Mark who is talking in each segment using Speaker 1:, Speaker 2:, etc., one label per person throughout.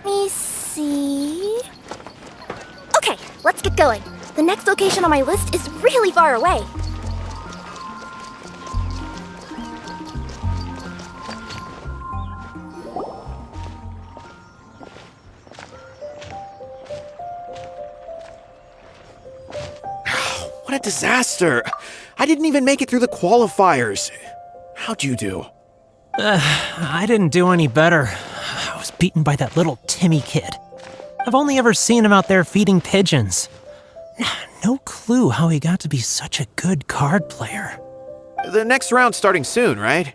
Speaker 1: Let me see... Okay, let's get going. The next location on my list is really far away.
Speaker 2: What a disaster! I didn't even make it through the qualifiers. How'd you do?
Speaker 3: I didn't do any better. I was beaten by that little Timmy kid. I've only ever seen him out there feeding pigeons. No clue how he got to be such a good card player.
Speaker 2: The next round's starting soon, right?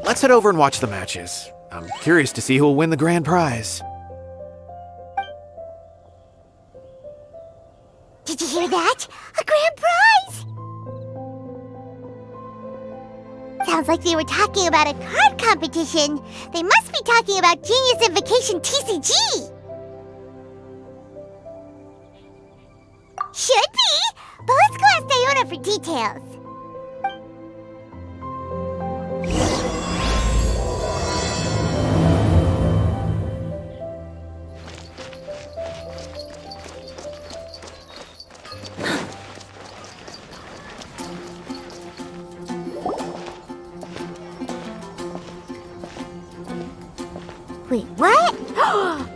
Speaker 2: Let's head over and watch the matches. I'm curious to see who'll win the grand prize.
Speaker 4: Did you hear that? A grand prize! Sounds like they were talking about a card competition. They must be talking about Genius Invocation TCG. Should be, but let's go ask Diona for details. Wait, what?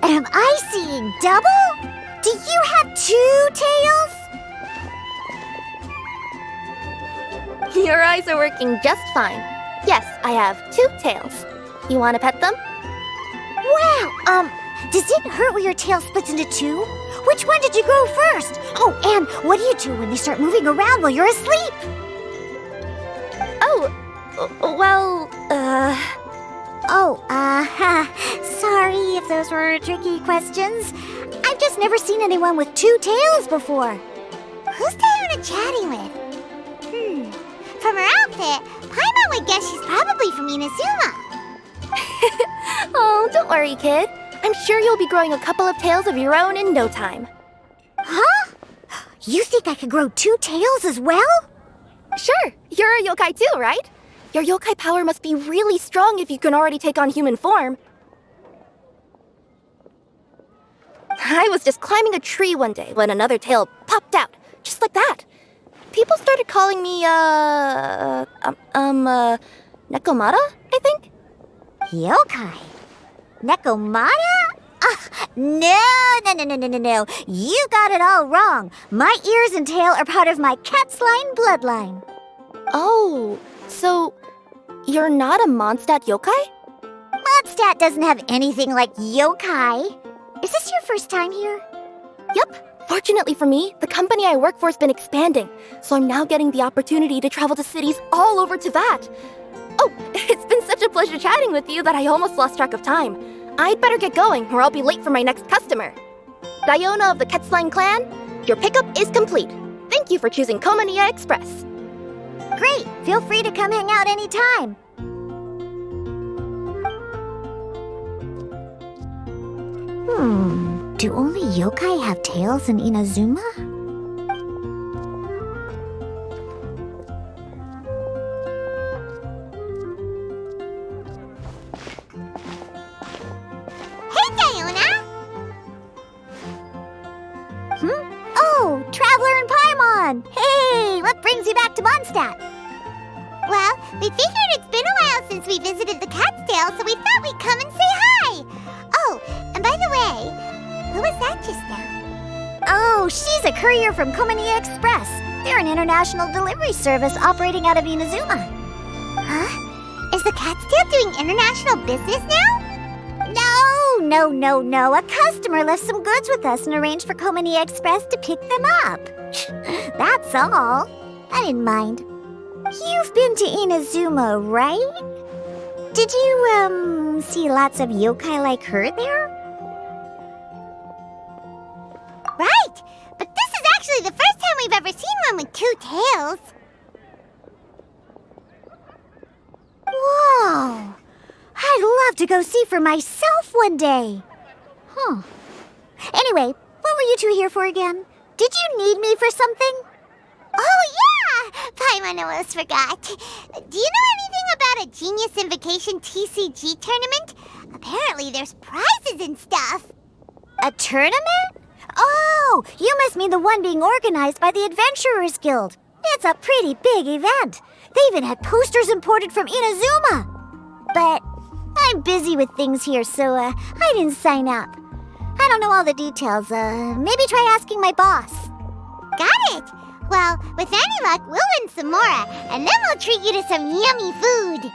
Speaker 4: Am I seeing double? Do you have 2 tails?
Speaker 1: Your eyes are working just fine. Yes, I have 2 tails. You want to pet them?
Speaker 4: Wow, does it hurt when your tail splits into 2? Which one did you grow first? Oh, and what do you do when they start moving around while you're asleep? Sorry if those were tricky questions. I've just never seen anyone with 2 tails before. Who's Diona chatting with? From her outfit, Paimon would guess she's probably from Inazuma.
Speaker 1: Oh, don't worry, kid. I'm sure you'll be growing a couple of tails of your own in no time.
Speaker 4: Huh? You think I could grow 2 tails as well?
Speaker 1: Sure, you're a yokai too, right? Your yokai power must be really strong if you can already take on human form. I was just climbing a tree one day when another tail popped out, just like that. People started calling me, Nekomata, I think?
Speaker 4: Yokai? Nekomata? No. You got it all wrong. My ears and tail are part of my cat's line bloodline.
Speaker 1: Oh, so you're not a Mondstadt yokai?
Speaker 4: Montstadt doesn't have anything like yokai. Is this your first time here?
Speaker 1: Yep. Fortunately for me, the company I work for has been expanding, so I'm now getting the opportunity to travel to cities all over Teyvat. Oh, it's been such a pleasure chatting with you that I almost lost track of time. I'd better get going, or I'll be late for my next customer. Diona of the Quetzline clan, your pickup is complete. Thank you for choosing Komaniya Express.
Speaker 4: Great! Feel free to come hang out anytime. Do only yokai have tails in Inazuma? Hey, Diona! Oh, Traveler and Paimon! Hey, what brings you back to Mondstadt? Well, we figured it's been a while since we visited the Cat's-tail, so we thought we'd come and say hi! Oh, and by the way, who was that just now? Oh, she's a courier from Komaniya Express. They're an international delivery service operating out of Inazuma. Huh? Is the Cat's-tail doing international business now? No. A customer left some goods with us and arranged for Komaniya Express to pick them up. That's all. I didn't mind. You've been to Inazuma, right? Did you, see lots of yokai like her there? Right! But this is actually the first time we've ever seen one with 2 tails. Whoa! I'd love to go see for myself one day. Anyway, what were you 2 here for again? Did you need me for something? Oh, yeah! Paimon almost forgot. Do you know anything about a Genius Invocation TCG tournament? Apparently there's prizes and stuff. A tournament? Oh, you must mean the one being organized by the Adventurers Guild. It's a pretty big event. They even had posters imported from Inazuma. But I'm busy with things here, so I didn't sign up. I don't know all the details. Maybe try asking my boss. Got it. Well, with any luck, we'll win some more, and then we'll treat you to some yummy food.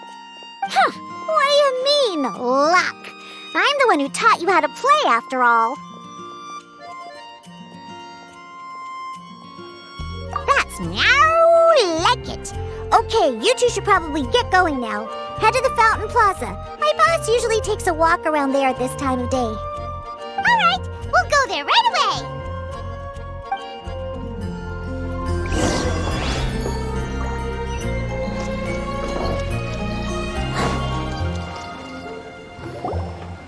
Speaker 4: Huh, what do you mean, luck? I'm the one who taught you how to play, after all. That's meow like it. Okay, you two should probably get going now. Head to the Fountain Plaza. My boss usually takes a walk around there at this time of day. All right, we'll go there right away.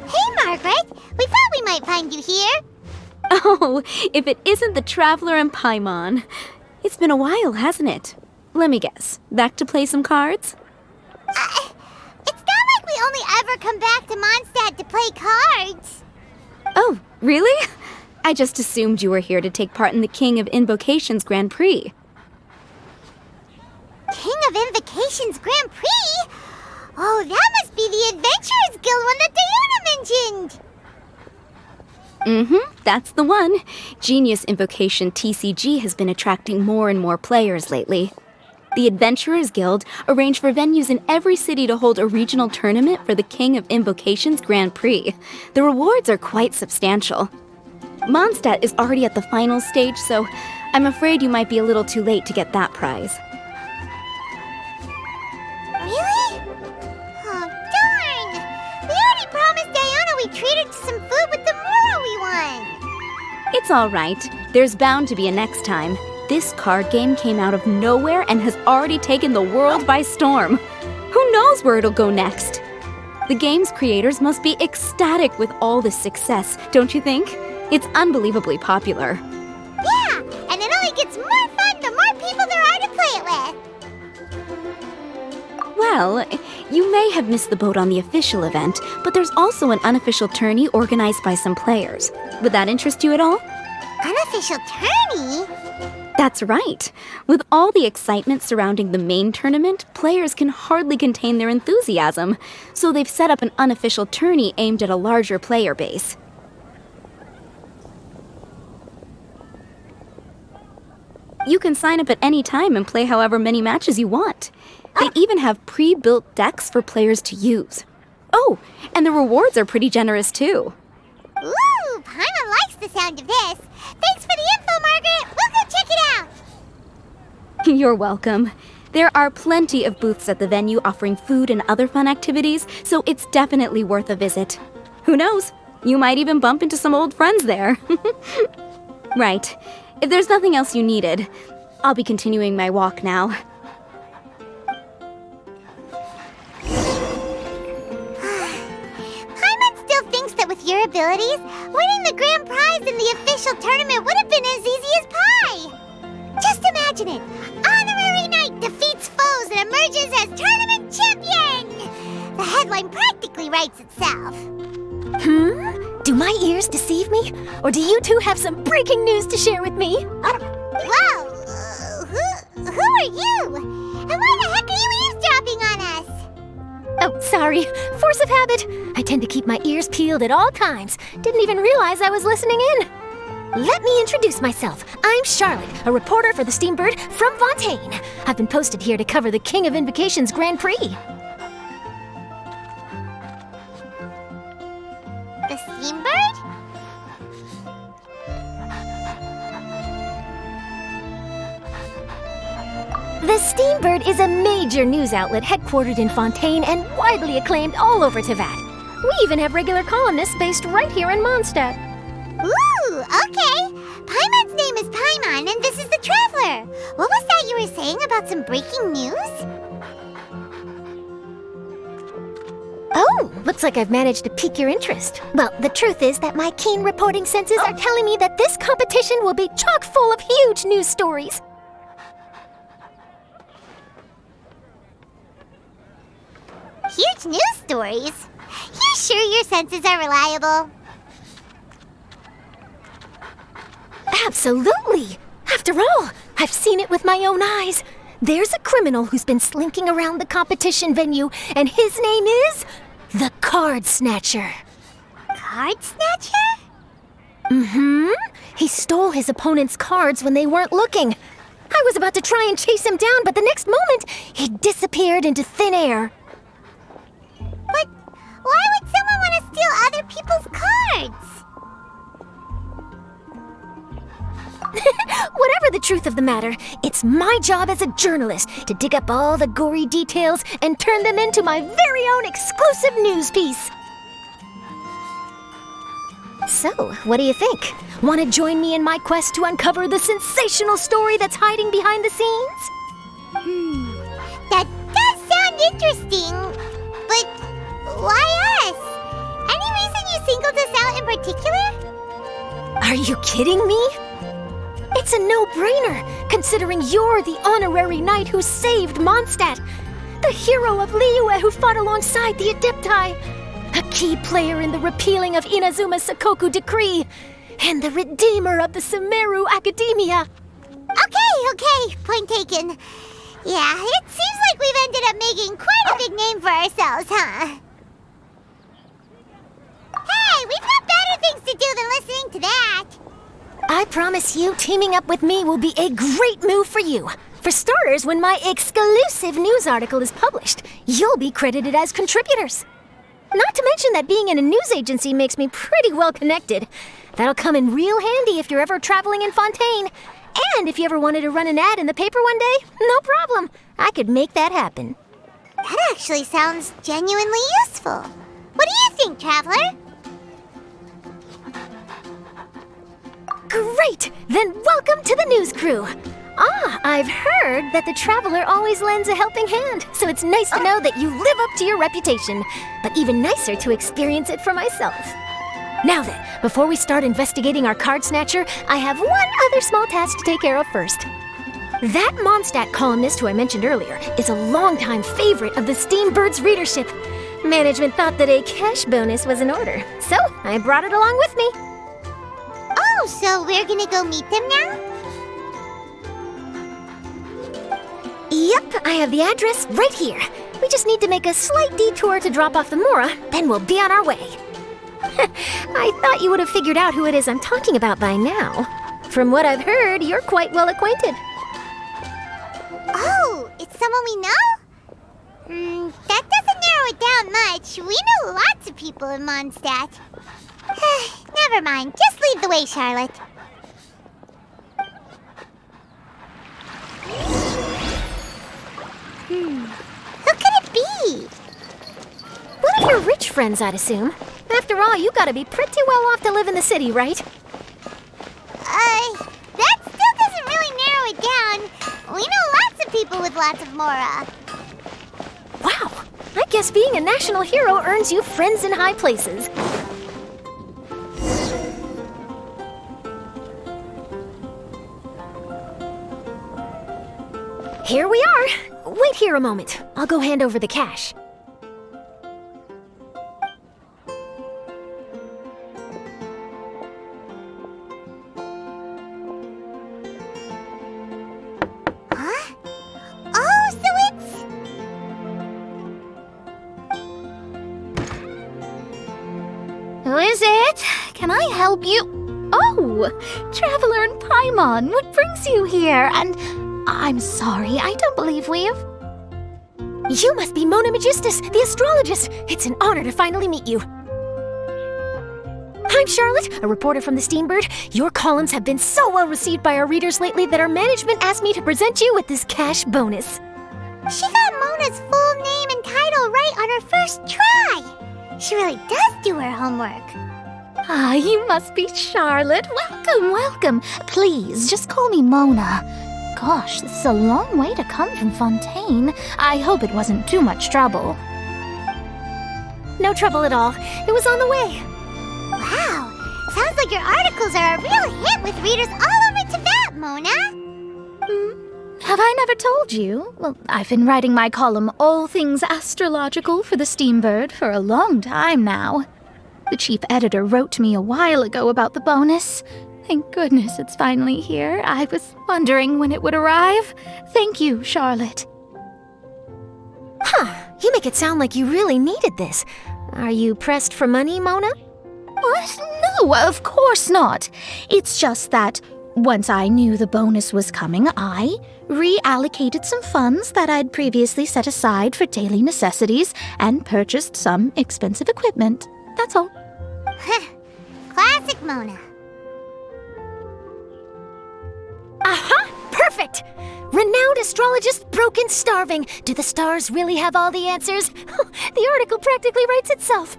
Speaker 4: Hey, Margaret. We thought we might find you here.
Speaker 5: Oh, if it isn't the Traveler and Paimon. It's been a while, hasn't it? Let me guess. Back to play some cards?
Speaker 4: It's not like we only ever come back to Moндштадт to play cards.
Speaker 5: Oh, really? I just assumed you were here to take part in the King of Invocations Grand Prix.
Speaker 4: King of Invocations Grand Prix? Oh, that must be the Adventurers Guild one that Diona mentioned.
Speaker 5: That's the one. Genius Invocation TCG has been attracting more and more players lately. The Adventurers Guild arranged for venues in every city to hold a regional tournament for the King of Invocations Grand Prix. The rewards are quite substantial. Moндштадт is already at the final stage, so I'm afraid you might be a little too late to get that prize.
Speaker 4: Really? Oh, darn! We already promised Diona we'd treat her to some food with the Mora we won.
Speaker 5: It's all right. There's bound to be a next time. This card game came out of nowhere and has already taken the world by storm. Who knows where it'll go next? The game's creators must be ecstatic with all this success, don't you think? It's unbelievably popular.
Speaker 4: Yeah, and it only gets more fun the more people there are to play it with.
Speaker 5: Well, you may have missed the boat on the official event, but there's also an unofficial tourney organized by some players. Would that interest you at all?
Speaker 4: Unofficial tourney?
Speaker 5: That's right. With all the excitement surrounding the main tournament, players can hardly contain their enthusiasm, so they've set up an unofficial tourney aimed at a larger player base. You can sign up at any time and play however many matches you want. They even have pre-built decks for players to use. Oh, and the rewards are pretty generous too.
Speaker 4: Ooh, Paimon likes the sound of this. Thanks for the info, Margaret. We'll go check it out.
Speaker 5: You're welcome. There are plenty of booths at the venue offering food and other fun activities, so it's definitely worth a visit. Who knows? You might even bump into some old friends there. Right. If there's nothing else you needed, I'll be continuing my walk now.
Speaker 4: With your abilities, winning the grand prize in the official tournament would have been as easy as pie. Just imagine it. Honorary Knight defeats foes and emerges as tournament champion. The headline practically writes itself.
Speaker 1: Do my ears deceive me? Or do you two have some breaking news to share with me?
Speaker 4: Whoa! Who are you? And why the heck are you eavesdropping on us?
Speaker 1: Oh, sorry. Force of habit. I tend to keep my ears peeled at all times. Didn't even realize I was listening in. Let me introduce myself. I'm Charlotte, a reporter for the Steambird from Fontaine. I've been posted here to cover the King of Invocations Grand Prix.
Speaker 4: The Steambird?
Speaker 1: The Steambird is a major news outlet headquartered in Fontaine and widely acclaimed all over Teyvat. We even have regular columnists based right here in Moндштадт.
Speaker 4: Ooh, okay. Paimon's name is Paimon, and this is the Traveler. What was that you were saying about some breaking news?
Speaker 1: Oh, looks like I've managed to pique your interest. Well, the truth is that my keen reporting senses are telling me that this competition will be chock full of huge news stories.
Speaker 4: Huge news stories? You sure your senses are reliable?
Speaker 6: Absolutely! After all, I've seen it with my own eyes. There's a criminal who's been slinking around the competition venue, and his name is the Card Snatcher.
Speaker 4: Card Snatcher?
Speaker 6: Mm-hmm. He stole his opponent's cards when they weren't looking. I was about to try and chase him down, but the next moment, he disappeared into thin air.
Speaker 4: But why would someone want to steal other people's cards?
Speaker 6: Whatever the truth of the matter, it's my job as a journalist to dig up all the gory details and turn them into my very own exclusive news piece. So, what do you think? Want to join me in my quest to uncover the sensational story that's hiding behind the scenes?
Speaker 4: That does sound interesting, but why us? Any reason you singled us out in particular?
Speaker 6: Are you kidding me? It's a no-brainer, considering you're the honorary knight who saved Moндштадт, the hero of Liyue who fought alongside the Adepti, a key player in the repealing of Inazuma's Sakoku decree, and the redeemer of the Sumeru Academia.
Speaker 4: Okay, point taken. Yeah, it seems like we've ended up making quite a big name for ourselves, huh? Hey, we've got better things to do than listening to that.
Speaker 6: I promise you, teaming up with me will be a great move for you. For starters, when my exclusive news article is published, you'll be credited as contributors. Not to mention that being in a news agency makes me pretty well connected. That'll come in real handy if you're ever traveling in Fontaine. And if you ever wanted to run an ad in the paper one day, no problem. I could make that happen.
Speaker 4: That actually sounds genuinely useful. What do you think, Traveler?
Speaker 6: Great! Then welcome to the news crew. I've heard that the Traveler always lends a helping hand, so it's nice to know that you live up to your reputation, but even nicer to experience it for myself. Now then, before we start investigating our card snatcher, I have one other small task to take care of first. That Moндштадт columnist who I mentioned earlier is a longtime favorite of the Steambird's readership. Management thought that a cash bonus was in order, so I brought it along with me.
Speaker 4: Oh, so we're gonna go meet them now?
Speaker 6: Yep, I have the address right here. We just need to make a slight detour to drop off the Mora, then we'll be on our way. I thought you would have figured out who it is I'm talking about by now. From what I've heard, you're quite well acquainted.
Speaker 4: Oh, it's someone we know? That doesn't narrow it down much. We know lots of people in Moндштадт. Never mind, just lead the way, Charlotte. Who could it be?
Speaker 6: One of your rich friends, I'd assume. After all, you gotta be pretty well off to live in the city, right?
Speaker 4: That still doesn't really narrow it down. We know lots of people with lots of Mora.
Speaker 6: Wow, I guess being a national hero earns you friends in high places. Here we are. Wait here a moment. I'll go hand over the cash.
Speaker 4: Huh? Oh, so it's...
Speaker 5: Who is it? Can I help you? Oh, Traveler and Paimon, what brings you here? And I'm sorry, I don't believe we've...
Speaker 6: You must be Mona Magistus, the astrologist. It's an honor to finally meet you. I'm Charlotte, a reporter from the Steambird. Your columns have been so well received by our readers lately that our management asked me to present you with this cash bonus.
Speaker 4: She got Mona's full name and title right on her first try. She really does do her homework.
Speaker 5: Ah, you must be Charlotte. Welcome, welcome. Please, just call me Mona. Gosh, this is a long way to come from Fontaine. I hope it wasn't too much trouble.
Speaker 6: No trouble at all. It was on the way.
Speaker 4: Wow, sounds like your articles are a real hit with readers all over Tibet, Mona.
Speaker 5: Have I never told you? Well, I've been writing my column All Things Astrological for the Steambird for a long time now. The chief editor wrote to me a while ago about the bonus. thank goodness it's finally here. I was wondering when it would arrive. Thank you, Charlotte.
Speaker 6: Huh, you make it sound like you really needed this. Are you pressed for money, Mona?
Speaker 5: What? No, of course not. It's just that once I knew the bonus was coming, I reallocated some funds that I'd previously set aside for daily necessities and purchased some expensive equipment. That's all.
Speaker 4: Classic Mona.
Speaker 6: Aha! Perfect! Renowned astrologist broken starving. Do the stars really have all the answers? The article practically writes itself.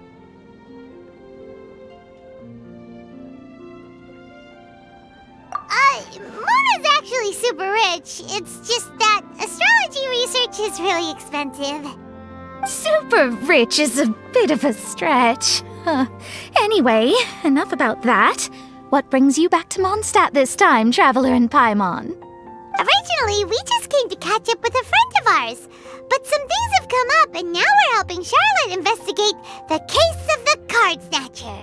Speaker 4: Mona's actually super rich. It's just that astrology research is really expensive.
Speaker 5: Super rich is a bit of a stretch. Anyway, enough about that. What brings you back to Moндштадт this time, Traveler in Paimon?
Speaker 4: Originally, we just came to catch up with a friend of ours. But some things have come up, and now we're helping Charlotte investigate the case of the card snatcher.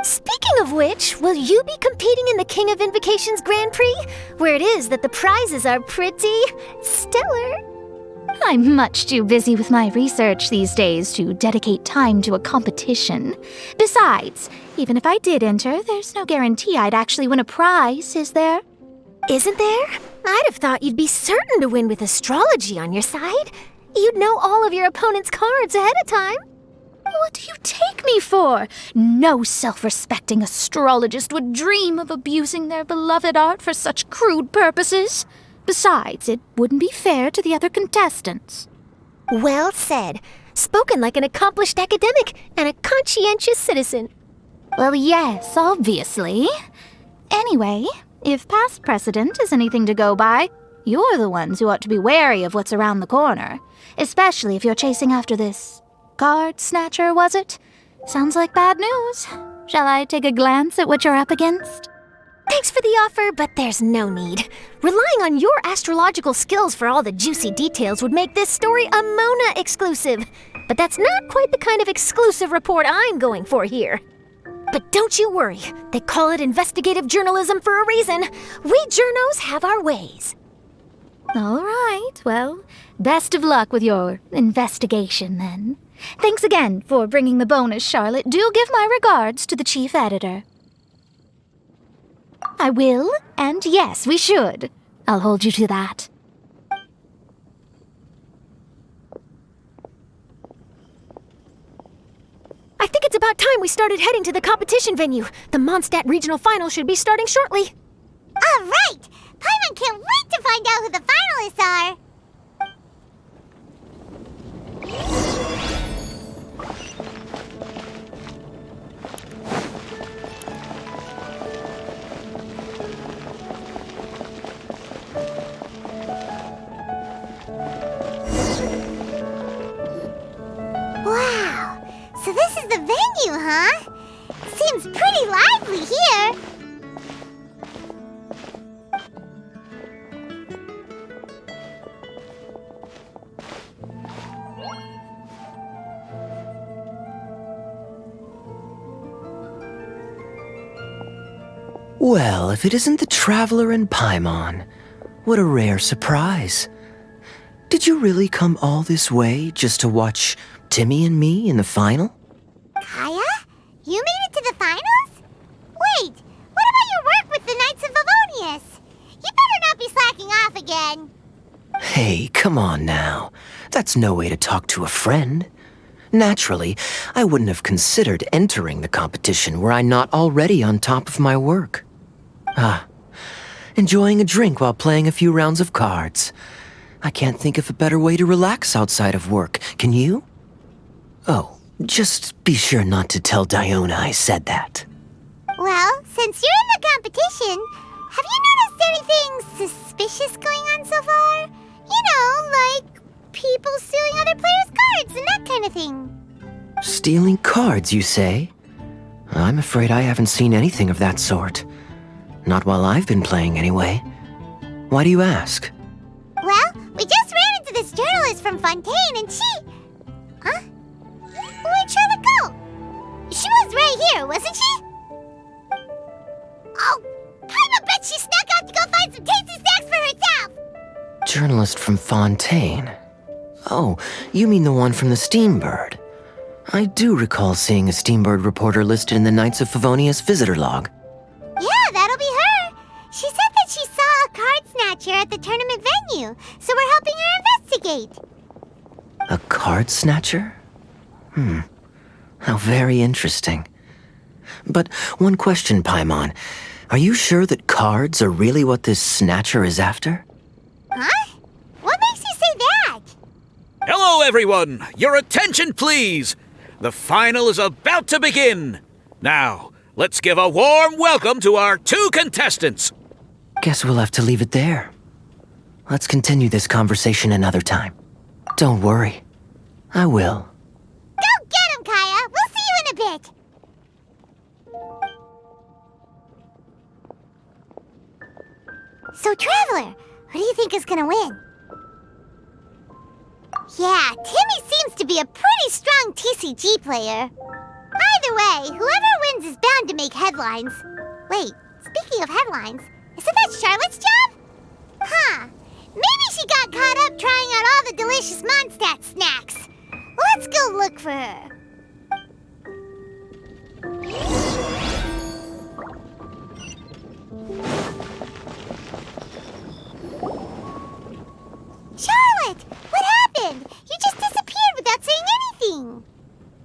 Speaker 6: Speaking of which, will you be competing in the King of Invocations Grand Prix? Where it is that the prizes are pretty stellar.
Speaker 5: I'm much too busy with my research these days to dedicate time to a competition. Besides, even if I did enter, there's no guarantee I'd actually win a prize, is there?
Speaker 6: Isn't there? I'd have thought you'd be certain to win with astrology on your side. You'd know all of your opponent's cards ahead of time.
Speaker 5: What do you take me for? No self-respecting astrologist would dream of abusing their beloved art for such crude purposes. Besides, it wouldn't be fair to the other contestants.
Speaker 6: Well said. Spoken like an accomplished academic and a conscientious citizen.
Speaker 5: Well, yes, obviously. Anyway, if past precedent is anything to go by, you're the ones who ought to be wary of what's around the corner. Especially if you're chasing after this card snatcher, was it? Sounds like bad news. Shall I take a glance at what you're up against?
Speaker 6: Thanks for the offer, but there's no need. Relying on your astrological skills for all the juicy details would make this story a Mona exclusive. But that's not quite the kind of exclusive report I'm going for here. But don't you worry, they call it investigative journalism for a reason. We journos have our ways.
Speaker 5: All right, well, best of luck with your investigation then. Thanks again for bringing the bonus, Charlotte. Do give my regards to the chief editor. I will, and yes, we should. I'll hold you to that.
Speaker 6: I think it's about time we started heading to the competition venue. The Moндштадт regional final should be starting shortly.
Speaker 4: All right! Paimon can't wait to find out who the finalists are! Wow! So this is the venue, huh? Seems pretty lively here.
Speaker 7: Well, if it isn't the Traveler in Paimon, what a rare surprise. Did you really come all this way just to watch Timmy and me in the final?
Speaker 4: Kaya? You made it to the finals? Wait, what about your work with the Knights of Favonius? You better not be slacking off again.
Speaker 7: Hey, come on now. That's no way to talk to a friend. Naturally, I wouldn't have considered entering the competition were I not already on top of my work. Enjoying a drink while playing a few rounds of cards. I can't think of a better way to relax outside of work, can you? Oh, just be sure not to tell Diona I said that.
Speaker 4: Well, since you're in the competition, have you noticed anything suspicious going on so far? You know, like people stealing other players' cards and that kind of thing.
Speaker 7: Stealing cards, you say? I'm afraid I haven't seen anything of that sort. Not while I've been playing, anyway. Why do you ask?
Speaker 4: Well, we just ran into this journalist from Fontaine and she... Huh? Where'd Charlotte go? She was right here, wasn't she? Oh, Paima bet she snuck out to go find some tasty snacks for herself!
Speaker 7: Journalist from Fontaine. Oh, you mean the one from the Steambird. I do recall seeing a Steambird reporter listed in the Knights of Favonius visitor log.
Speaker 4: Yeah, that'll be her. She said that she saw a card snatcher at the tournament venue, so we're helping her investigate.
Speaker 7: A card snatcher? How very interesting. But one question, Paimon. Are you sure that cards are really what this snatcher is after?
Speaker 4: Huh? What makes you say that?
Speaker 8: Hello, everyone! Your attention, please! The final is about to begin! Now, let's give a warm welcome to our 2 contestants!
Speaker 7: Guess we'll have to leave it there. Let's continue this conversation another time. Don't worry. I will.
Speaker 4: Go get him, Kaya! We'll see you in a bit! So, Traveler, who do you think is gonna win? Yeah, Timmy seems to be a pretty strong TCG player. Either way, whoever wins is bound to make headlines. Wait, speaking of headlines, isn't that Charlotte's job? Huh. Maybe she got caught up trying out all the delicious Moндштадт snacks. Let's go look for her. Charlotte! What happened? You just disappeared without saying anything.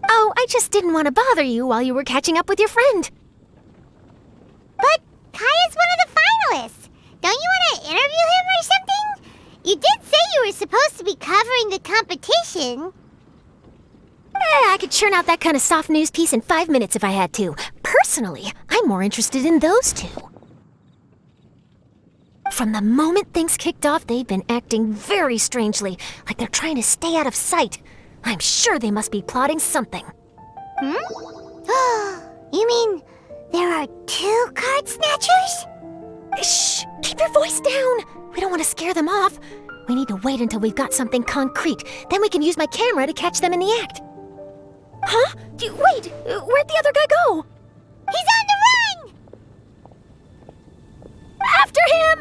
Speaker 6: Oh, I just didn't want to bother you while you were catching up with your friend.
Speaker 4: But Kaya's one of the finalists. Don't you want to interview him or something? You did say you were supposed to be covering the competition.
Speaker 6: I could churn out that kind of soft news piece in 5 minutes if I had to. Personally, I'm more interested in those 2. From the moment things kicked off, they've been acting very strangely, like they're trying to stay out of sight. I'm sure they must be plotting something.
Speaker 4: You mean there are 2 card snatchers?
Speaker 6: Shh! Keep your voice down! We don't want to scare them off. We need to wait until we've got something concrete. Then we can use my camera to catch them in the act. Huh? Wait! Where'd the other guy go?
Speaker 4: He's on the run!
Speaker 6: After him!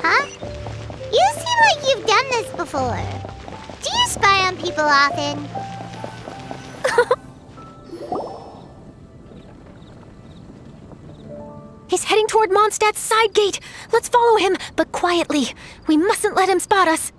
Speaker 4: Huh? You seem like you've done this before. Do you spy on people often?
Speaker 6: He's heading toward Mondstadt's side gate. Let's follow him, but quietly. We mustn't let him spot us.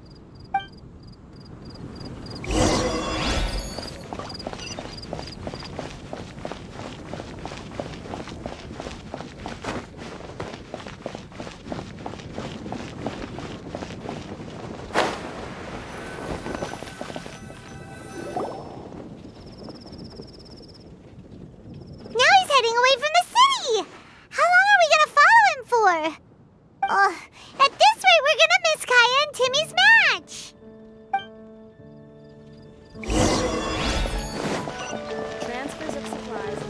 Speaker 4: At this rate, we're gonna miss Kaya and Timmy's match!
Speaker 1: Transfers of supplies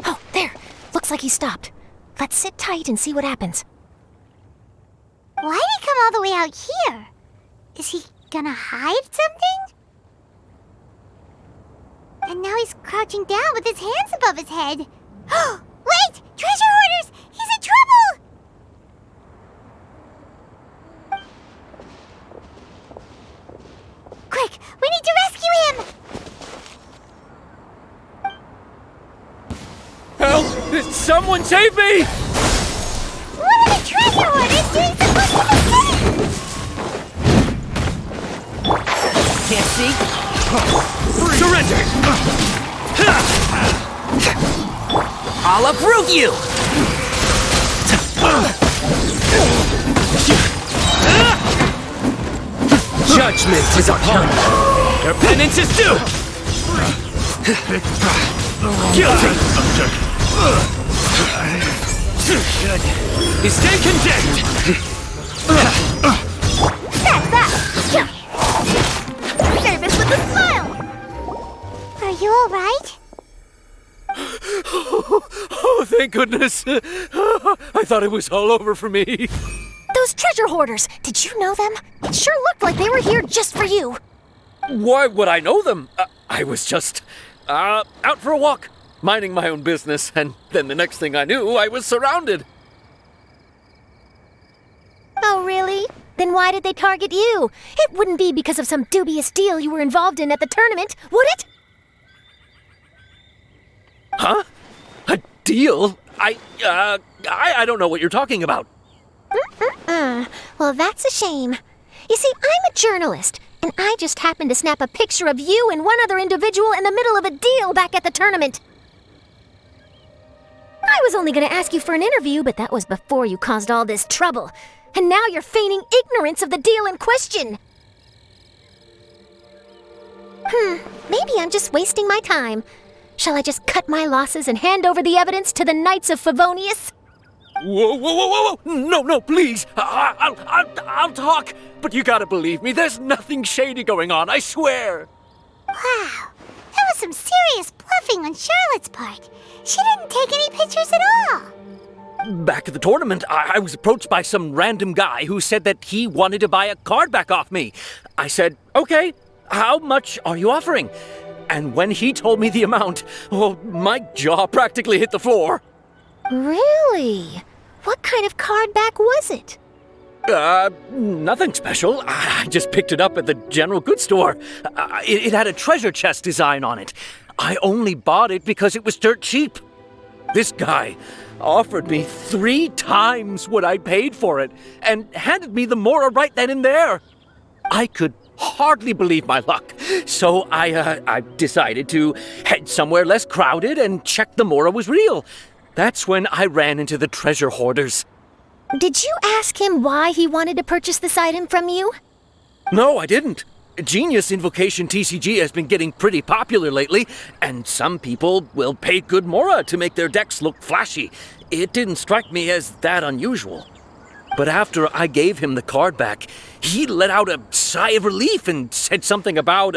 Speaker 6: Oh, there! Looks like he stopped. Let's sit tight and see what happens.
Speaker 4: Why'd he come all the way out here? Is he gonna hide something? And now he's crouching down with his hands above his head. Wait! Treasure hoarders! He's in trouble! Quick! We need to rescue him!
Speaker 8: Help! Someone save me!
Speaker 4: What are the treasure hoarders doing supposed to be doing?
Speaker 7: Can't see?
Speaker 8: Surrender!
Speaker 7: I'll uproot you!
Speaker 8: Judgment is upon you. Your penance is due! Guilty!
Speaker 9: Good. Stay content!
Speaker 6: That's that! Service with a smile!
Speaker 4: Are you alright?
Speaker 9: Oh, thank goodness. I thought it was all over for me.
Speaker 6: Those treasure hoarders, did you know them? It sure looked like they were here just for you.
Speaker 9: Why would I know them? I was just out for a walk, minding my own business, and then the next thing I knew, I was surrounded.
Speaker 6: Oh, really? Then why did they target you? It wouldn't be because of some dubious deal you were involved in at the tournament, would it?
Speaker 9: Huh? A deal? I don't know what you're talking about.
Speaker 6: Well, that's a shame. You see, I'm a journalist, and I just happened to snap a picture of you and one other individual in the middle of a deal back at the tournament. I was only going to ask you for an interview, but that was before you caused all this trouble. And now you're feigning ignorance of the deal in question. Maybe I'm just wasting my time. Shall I just cut my losses and hand over the evidence to the Knights of Favonius?
Speaker 9: Whoa! No, please. I'll talk. But you gotta believe me, there's nothing shady going on, I swear.
Speaker 4: Wow, that was some serious bluffing on Charlotte's part. She didn't take any pictures at all.
Speaker 9: Back at the tournament, I was approached by some random guy who said that he wanted to buy a card back off me. I said, okay, how much are you offering? And when he told me the amount, oh, my jaw practically hit the floor.
Speaker 6: Really? What kind of card back was it?
Speaker 9: Nothing special. I just picked it up at the general goods store. It had a treasure chest design on it. I only bought it because it was dirt cheap. This guy offered me 3 times what I paid for it and handed me the Mora right then and there. I could hardly believe my luck, so I decided to head somewhere less crowded and check the Mora was real. That's when I ran into the treasure hoarders.
Speaker 6: Did you ask him why he wanted to purchase this item from you?
Speaker 9: No, I didn't. Genius Invocation TCG has been getting pretty popular lately, and some people will pay good Mora to make their decks look flashy. It didn't strike me as that unusual. But after I gave him the card back, he let out a sigh of relief and said something about,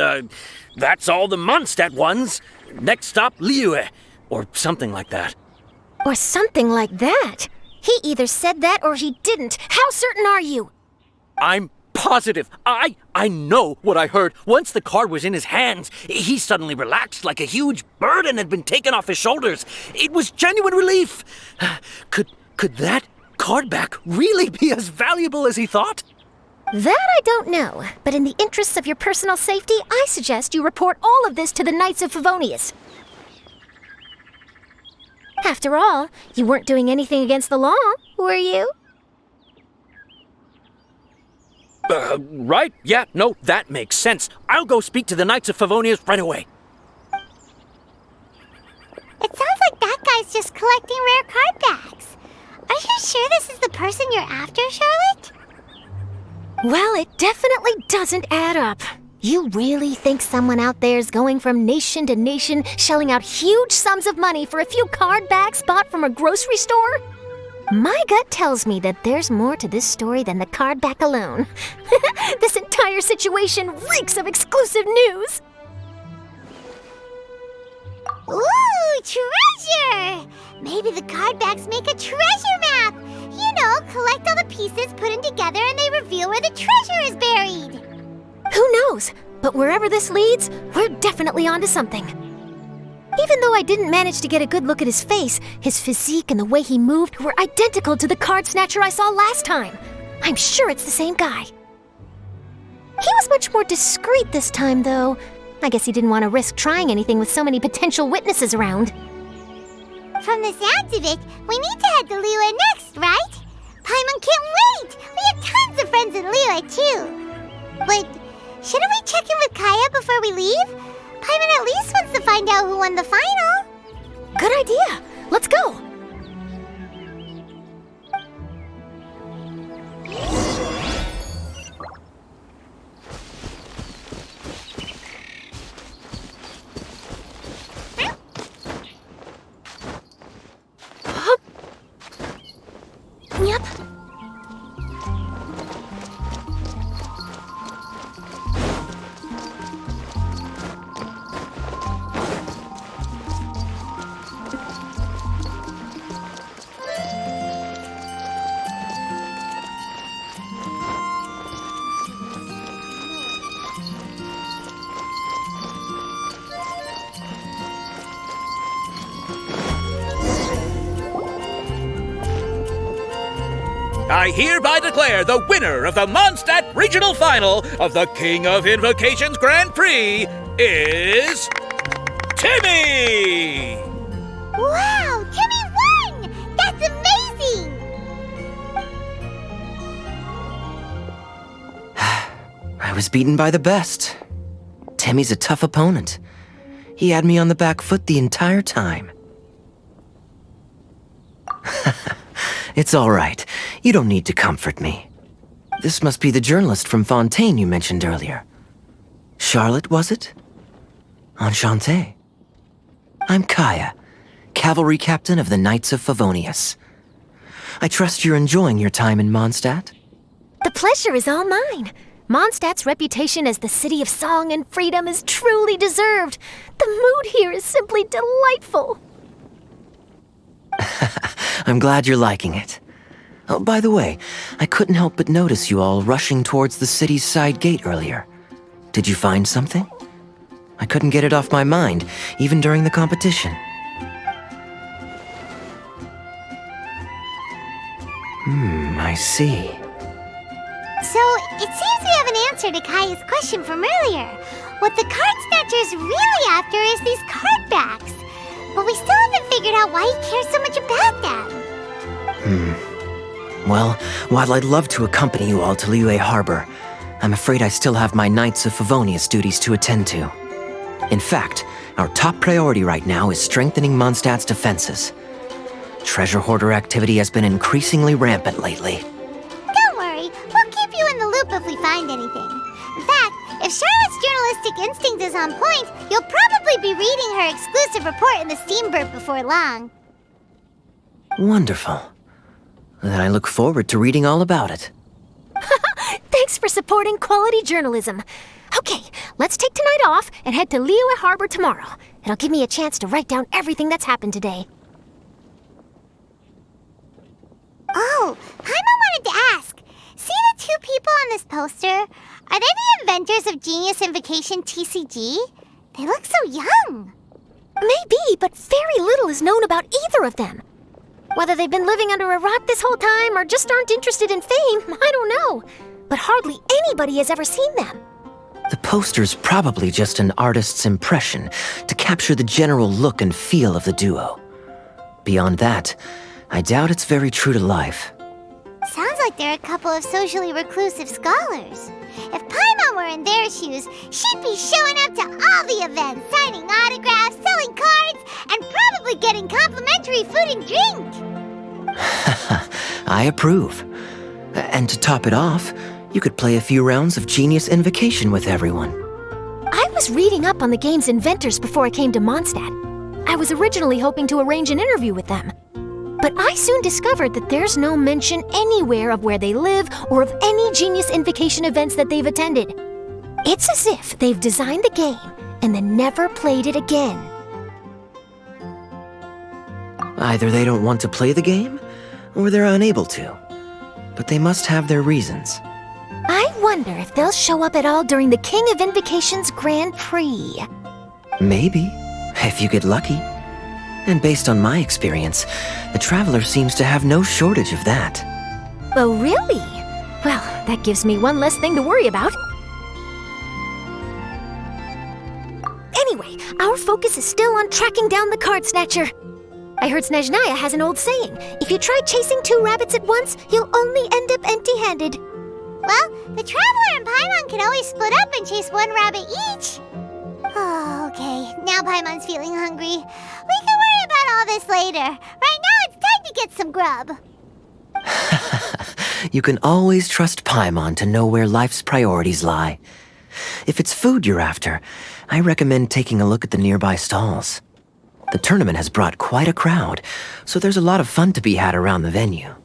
Speaker 9: that's all the Moндштадт ones. Next stop, Liyue, or something like that.
Speaker 6: Or something like that? He either said that or he didn't. How certain are you?
Speaker 9: I'm positive. I know what I heard. Once the card was in his hands, he suddenly relaxed like a huge burden had been taken off his shoulders. It was genuine relief. Could that card back really be as valuable as he thought?
Speaker 6: That I don't know, but in the interests of your personal safety, I suggest you report all of this to the Knights of Favonius. After all, you weren't doing anything against the law, were you?
Speaker 9: Right. Yeah, no, that makes sense. I'll go speak to the Knights of Favonius right away.
Speaker 4: It sounds like that guy's just collecting rare card backs. Are you sure this is the person you're after, Charlotte?
Speaker 6: Well, it definitely doesn't add up. You really think someone out there's going from nation to nation, shelling out huge sums of money for a few card backs bought from a grocery store? My gut tells me that there's more to this story than the card back alone. This entire situation reeks of exclusive news!
Speaker 4: Ooh, treasure! Maybe the card backs make a treasure map! You know, collect all the pieces, put them together, and they reveal where the treasure is buried!
Speaker 6: Who knows? But wherever this leads, we're definitely onto something. Even though I didn't manage to get a good look at his face, his physique and the way he moved were identical to the card snatcher I saw last time. I'm sure it's the same guy. He was much more discreet this time, though. I guess he didn't want to risk trying anything with so many potential witnesses around.
Speaker 4: From the sounds of it, we need to head to Liyue next, right? Paimon can't wait! We have tons of friends in Liyue, too. But shouldn't we check in with Kaya before we leave? Paimon at least wants to find out who won the final.
Speaker 6: Good idea. Let's go.
Speaker 8: I hereby declare the winner of the Moндштадт Regional Final of the King of Invocations Grand Prix is... Timmy!
Speaker 4: Wow, Timmy won! That's amazing!
Speaker 7: I was beaten by the best. Timmy's a tough opponent. He had me on the back foot the entire time. It's all right. You don't need to comfort me. This must be the journalist from Fontaine you mentioned earlier. Charlotte, was it? Enchanté. I'm Kaya, cavalry captain of the Knights of Favonius. I trust you're enjoying your time in Moндштадт?
Speaker 6: The pleasure is all mine. Mondstadt's reputation as the city of song and freedom is truly deserved. The mood here is simply delightful.
Speaker 7: I'm glad you're liking it. Oh, by the way, I couldn't help but notice you all rushing towards the city's side gate earlier. Did you find something? I couldn't get it off my mind, even during the competition. I see.
Speaker 4: So, it seems we have an answer to Kaya's question from earlier. What the card snatcher's really after is these card backs. But we still haven't figured out why he cares so much about them.
Speaker 7: Well, while I'd love to accompany you all to Liyue Harbor, I'm afraid I still have my Knights of Favonius duties to attend to. In fact, our top priority right now is strengthening Mondstadt's defenses. Treasure hoarder activity has been increasingly rampant lately.
Speaker 4: Don't worry, we'll keep you in the loop if we find anything. In fact, if Charlotte's journalistic instinct is on point, you'll probably be reading her exclusive report in the Steamboat before long.
Speaker 7: Wonderful. Then I look forward to reading all about it.
Speaker 6: Thanks for supporting quality journalism. Okay, let's take tonight off and head to Liyue Harbor tomorrow. It'll give me a chance to write down everything that's happened today.
Speaker 4: Oh, Paimon wanted to ask. See the two people on this poster? Are they the inventors of Genius Invocation TCG? They look so young.
Speaker 6: Maybe, but very little is known about either of them. Whether they've been living under a rock this whole time or just aren't interested in fame, I don't know. But hardly anybody has ever seen them.
Speaker 7: The poster's probably just an artist's impression to capture the general look and feel of the duo. Beyond that, I doubt it's very true to life.
Speaker 4: Sounds like they're a couple of socially reclusive scholars. If Paimon were in their shoes, she'd be showing up to all the events, signing autographs, selling cards, and probably getting complimentary food and drink.
Speaker 7: I approve. And to top it off, you could play a few rounds of Genius Invocation with everyone.
Speaker 6: I was reading up on the game's inventors before I came to Moндштадт. I was originally hoping to arrange an interview with them. But I soon discovered that there's no mention anywhere of where they live or of any Genius Invocation events that they've attended. It's as if they've designed the game and then never played it again.
Speaker 7: Either they don't want to play the game, or they're unable to. But they must have their reasons.
Speaker 6: I wonder if they'll show up at all during the King of Invocation's Grand Prix.
Speaker 7: Maybe, if you get lucky. And based on my experience, the Traveler seems to have no shortage of that.
Speaker 6: Oh, really? Well, that gives me one less thing to worry about. Anyway, our focus is still on tracking down the card snatcher. I heard Snezhnaya has an old saying. If you try chasing two rabbits at once, you'll only end up empty-handed.
Speaker 4: Well, the Traveler and Paimon can always split up and chase one rabbit each. Oh, okay. Now Paimon's feeling hungry. We can worry about all this later. Right now, it's time to get some grub.
Speaker 7: You can always trust Paimon to know where life's priorities lie. If it's food you're after, I recommend taking a look at the nearby stalls. The tournament has brought quite a crowd, so there's a lot of fun to be had around the venue.